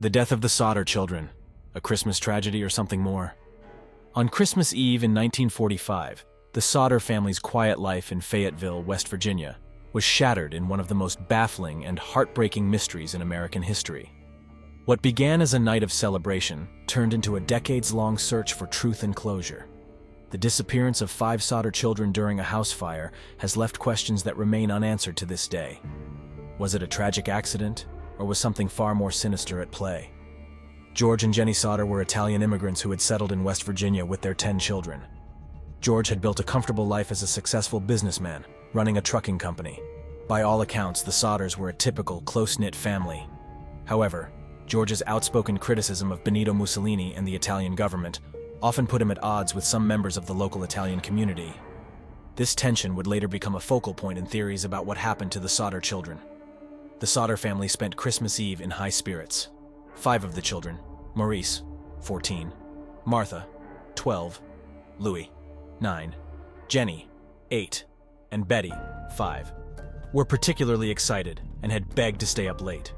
The death of the Sodder children, a Christmas tragedy or something more. On Christmas Eve in 1945, the Sodder family's quiet life in Fayetteville, West Virginia, was shattered in one of the most baffling and heartbreaking mysteries in American history. What began as a night of celebration turned into a decades-long search for truth and closure. The disappearance of 5 Sodder children during a house fire has left questions that remain unanswered to this day. Was it a tragic accident, or was something far more sinister at play? George and Jenny Sodder were Italian immigrants who had settled in West Virginia with their 10 children. George had built a comfortable life as a successful businessman, running a trucking company. By all accounts, the Sodders were a typical, close-knit family. However, George's outspoken criticism of Benito Mussolini and the Italian government often put him at odds with some members of the local Italian community. This tension would later become a focal point in theories about what happened to the Sodder children. The Sodder family spent Christmas Eve in high spirits. 5 of the children, Maurice, 14, Martha, 12, Louis, 9, Jenny, 8, and Betty, 5, were particularly excited and had begged to stay up late.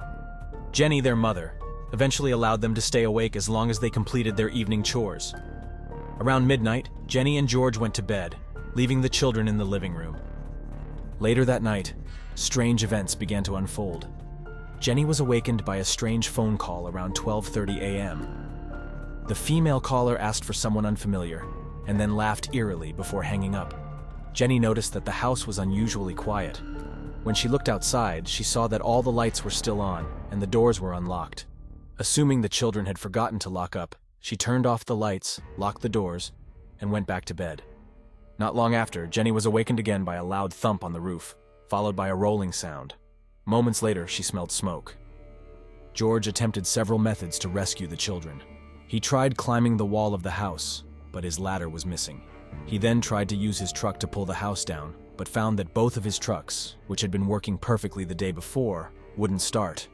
Jenny, their mother, eventually allowed them to stay awake as long as they completed their evening chores. Around midnight, Jenny and George went to bed, leaving the children in the living room. Later that night, strange events began to unfold. Jenny was awakened by a strange phone call around 12:30 a.m. The female caller asked for someone unfamiliar, and then laughed eerily before hanging up. Jenny noticed that the house was unusually quiet. When she looked outside, she saw that all the lights were still on, and the doors were unlocked. Assuming the children had forgotten to lock up, she turned off the lights, locked the doors, and went back to bed. Not long after, Jenny was awakened again by a loud thump on the roof, followed by a rolling sound. Moments later, she smelled smoke. George attempted several methods to rescue the children. He tried climbing the wall of the house, but his ladder was missing. He then tried to use his truck to pull the house down, but found that both of his trucks, which had been working perfectly the day before, wouldn't start.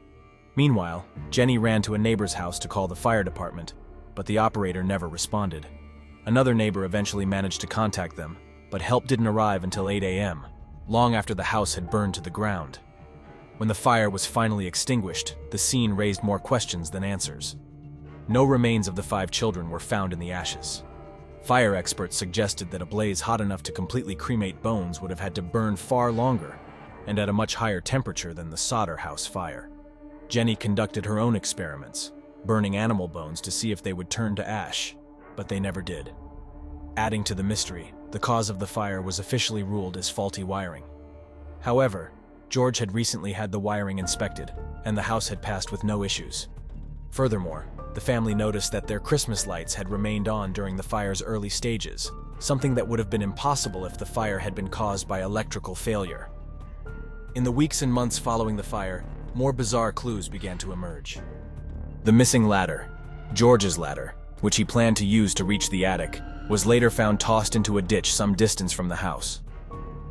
Meanwhile, Jenny ran to a neighbor's house to call the fire department, but the operator never responded. Another neighbor eventually managed to contact them, but help didn't arrive until 8 a.m., long after the house had burned to the ground. When the fire was finally extinguished, the scene raised more questions than answers. No remains of the 5 children were found in the ashes. Fire experts suggested that a blaze hot enough to completely cremate bones would have had to burn far longer, and at a much higher temperature than the Sodder house fire. Jenny conducted her own experiments, burning animal bones to see if they would turn to ash, but they never did. Adding to the mystery, the cause of the fire was officially ruled as faulty wiring. However, George had recently had the wiring inspected, and the house had passed with no issues. Furthermore, the family noticed that their Christmas lights had remained on during the fire's early stages, something that would have been impossible if the fire had been caused by electrical failure. In the weeks and months following the fire, more bizarre clues began to emerge. The missing ladder, George's ladder, which he planned to use to reach the attic, was later found tossed into a ditch some distance from the house.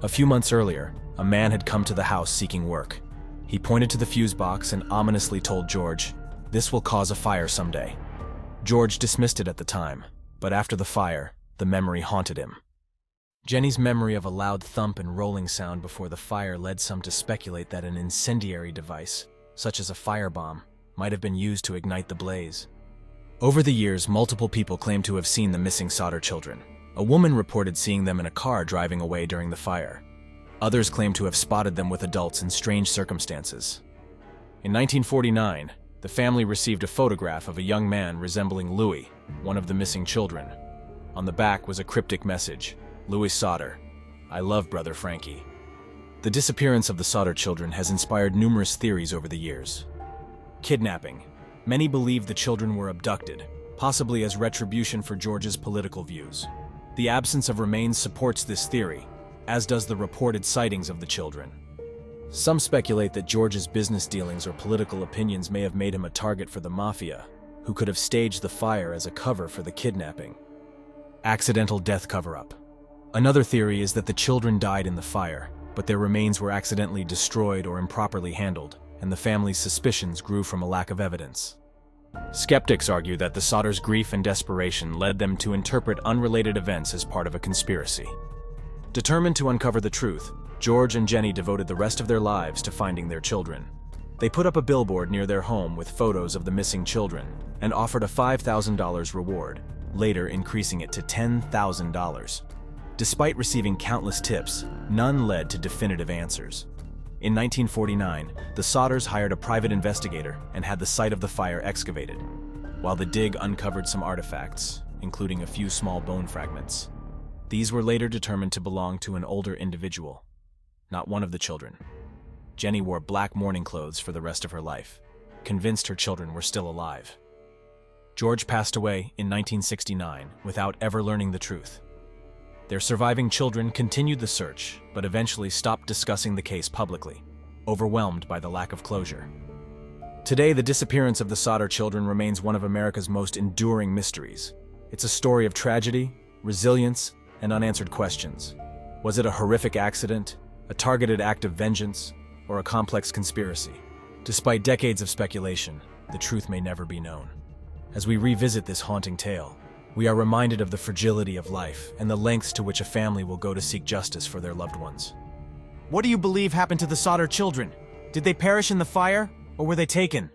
A few months earlier, a man had come to the house seeking work. He pointed to the fuse box and ominously told George, "This will cause a fire someday." George dismissed it at the time, but after the fire, the memory haunted him. Jenny's memory of a loud thump and rolling sound before the fire led some to speculate that an incendiary device, such as a firebomb, might have been used to ignite the blaze. Over the years, multiple people claimed to have seen the missing Sodder children. A woman reported seeing them in a car driving away during the fire. Others claimed to have spotted them with adults in strange circumstances. In 1949, the family received a photograph of a young man resembling Louis, one of the missing children. On the back was a cryptic message, "Louis Sodder, I love brother Frankie." The disappearance of the Sodder children has inspired numerous theories over the years. Kidnapping. Many believe the children were abducted, possibly as retribution for George's political views. The absence of remains supports this theory, as does the reported sightings of the children. Some speculate that George's business dealings or political opinions may have made him a target for the mafia, who could have staged the fire as a cover for the kidnapping. Accidental death cover-up. Another theory is that the children died in the fire, but their remains were accidentally destroyed or improperly handled, and the family's suspicions grew from a lack of evidence. Skeptics argue that the Sodders' grief and desperation led them to interpret unrelated events as part of a conspiracy. Determined to uncover the truth, George and Jenny devoted the rest of their lives to finding their children. They put up a billboard near their home with photos of the missing children and offered a $5,000 reward, later increasing it to $10,000. Despite receiving countless tips, none led to definitive answers. In 1949, the Sodders hired a private investigator and had the site of the fire excavated, while the dig uncovered some artifacts, including a few small bone fragments. These were later determined to belong to an older individual, not one of the children. Jenny wore black mourning clothes for the rest of her life, convinced her children were still alive. George passed away in 1969 without ever learning the truth. Their surviving children continued the search, but eventually stopped discussing the case publicly, overwhelmed by the lack of closure. Today, the disappearance of the Sodder children remains one of America's most enduring mysteries. It's a story of tragedy, resilience, and unanswered questions. Was it a horrific accident, a targeted act of vengeance, or a complex conspiracy? Despite decades of speculation, the truth may never be known. As we revisit this haunting tale, we are reminded of the fragility of life and the lengths to which a family will go to seek justice for their loved ones. What do you believe happened to the Sodder children? Did they perish in the fire, or were they taken?